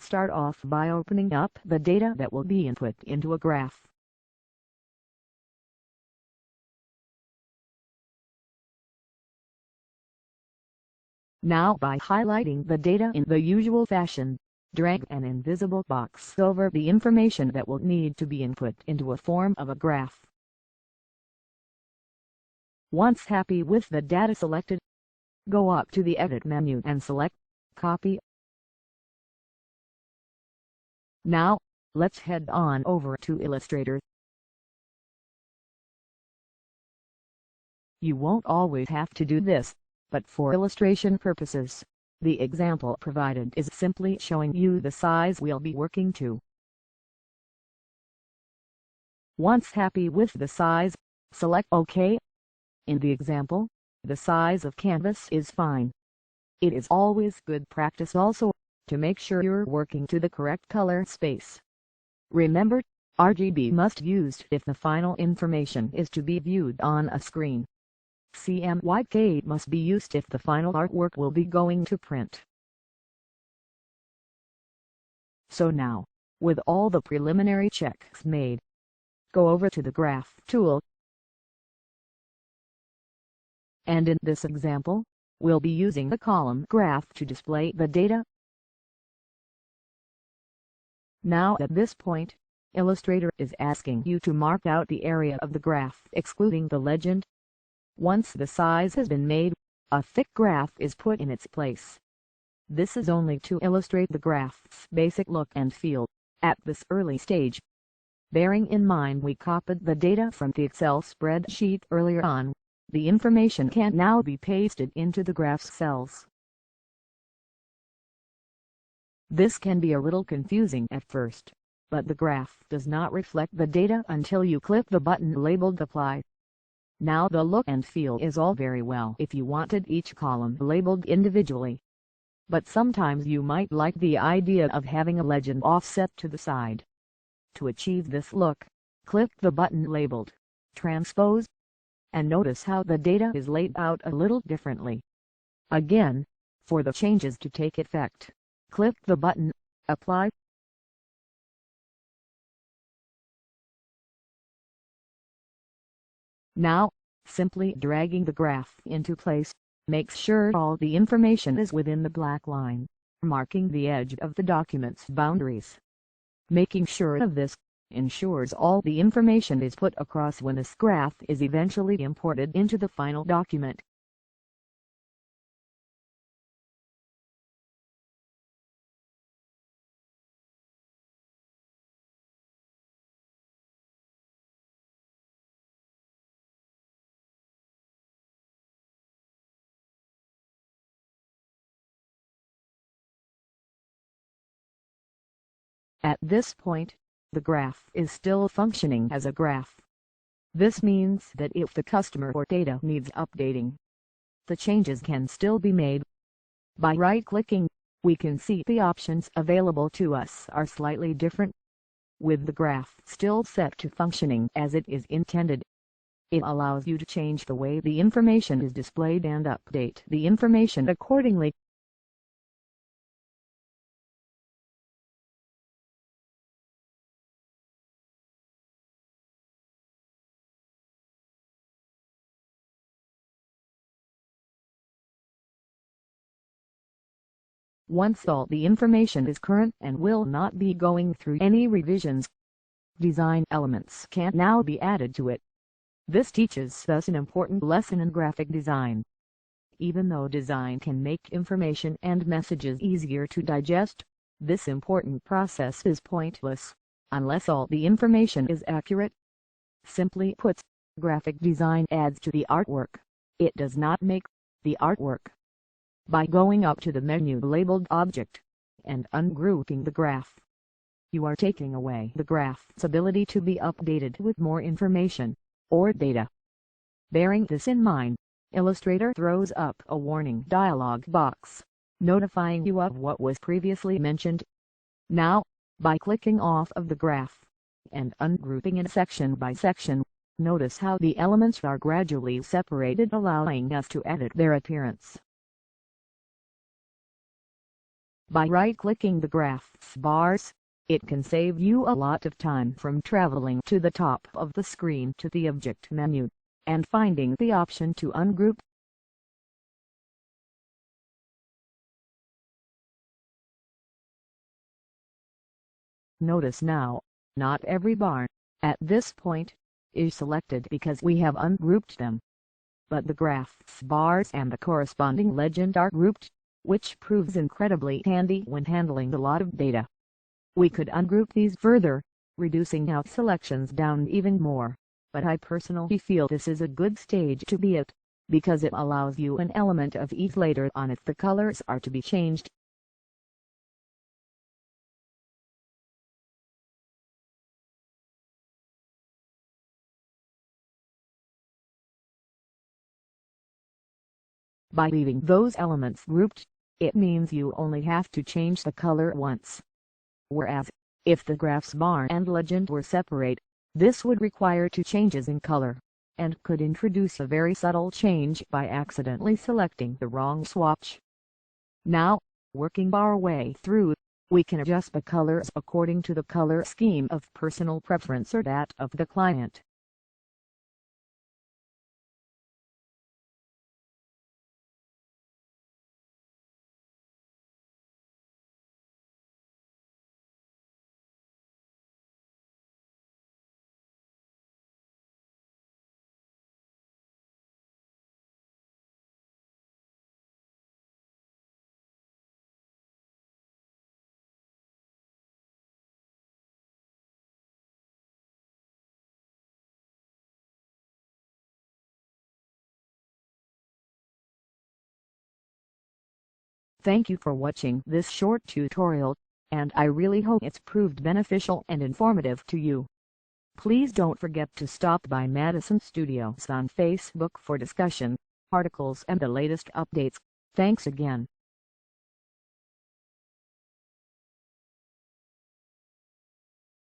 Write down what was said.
Start off by opening up the data that will be input into a graph. Now, by highlighting the data in the usual fashion, drag an invisible box over the information that will need to be input into a form of a graph. Once happy with the data selected, go up to the Edit menu and select Copy. Now, let's head on over to Illustrator. You won't always have to do this, but for illustration purposes, the example provided is simply showing you the size we'll be working to. Once happy with the size, select OK. In the example, the size of canvas is fine. It is always good practice also to make sure you're working to the correct color space. Remember, RGB must be used if the final information is to be viewed on a screen. CMYK must be used if the final artwork will be going to print. So now, with all the preliminary checks made, go over to the Graph tool. And in this example, we'll be using the column graph to display the data. Now at this point, Illustrator is asking you to mark out the area of the graph excluding the legend. Once the size has been made, a thick graph is put in its place. This is only to illustrate the graph's basic look and feel at this early stage. Bearing in mind we copied the data from the Excel spreadsheet earlier on, the information can now be pasted into the graph's cells. This can be a little confusing at first, but the graph does not reflect the data until you click the button labeled Apply. Now the look and feel is all very well if you wanted each column labeled individually. But sometimes you might like the idea of having a legend offset to the side. To achieve this look, click the button labeled Transpose, and notice how the data is laid out a little differently. Again, for the changes to take effect, click the button Apply. Now, simply dragging the graph into place makes sure all the information is within the black line, marking the edge of the document's boundaries. Making sure of this ensures all the information is put across when this graph is eventually imported into the final document. At this point, the graph is still functioning as a graph. This means that if the customer or data needs updating, the changes can still be made. By right-clicking, we can see the options available to us are slightly different. With the graph still set to functioning as it is intended, it allows you to change the way the information is displayed and update the information accordingly. Once all the information is current and will not be going through any revisions, design elements can now be added to it. This teaches us an important lesson in graphic design. Even though design can make information and messages easier to digest, this important process is pointless unless all the information is accurate. Simply put, graphic design adds to the artwork. It does not make the artwork. By going up to the menu labeled Object and ungrouping the graph, you are taking away the graph's ability to be updated with more information or data. Bearing this in mind, Illustrator throws up a warning dialog box, notifying you of what was previously mentioned. Now, by clicking off of the graph and ungrouping it section by section, notice how the elements are gradually separated, allowing us to edit their appearance. By right-clicking the graphs bars, it can save you a lot of time from traveling to the top of the screen to the Object menu, and finding the option to ungroup. Notice now, not every bar, at this point, is selected because we have ungrouped them. But the graphs bars and the corresponding legend are grouped, which proves incredibly handy when handling a lot of data. We could ungroup these further, reducing out selections down even more, but I personally feel this is a good stage to be at, because it allows you an element of ease later on if the colors are to be changed. By leaving those elements grouped, it means you only have to change the color once. Whereas, if the graphs bar and legend were separate, this would require two changes in color, and could introduce a very subtle change by accidentally selecting the wrong swatch. Now, working our way through, we can adjust the colors according to the color scheme of personal preference or that of the client. Thank you for watching this short tutorial, and I really hope it's proved beneficial and informative to you. Please don't forget to stop by Madison Studios on Facebook for discussion, articles and the latest updates. Thanks again.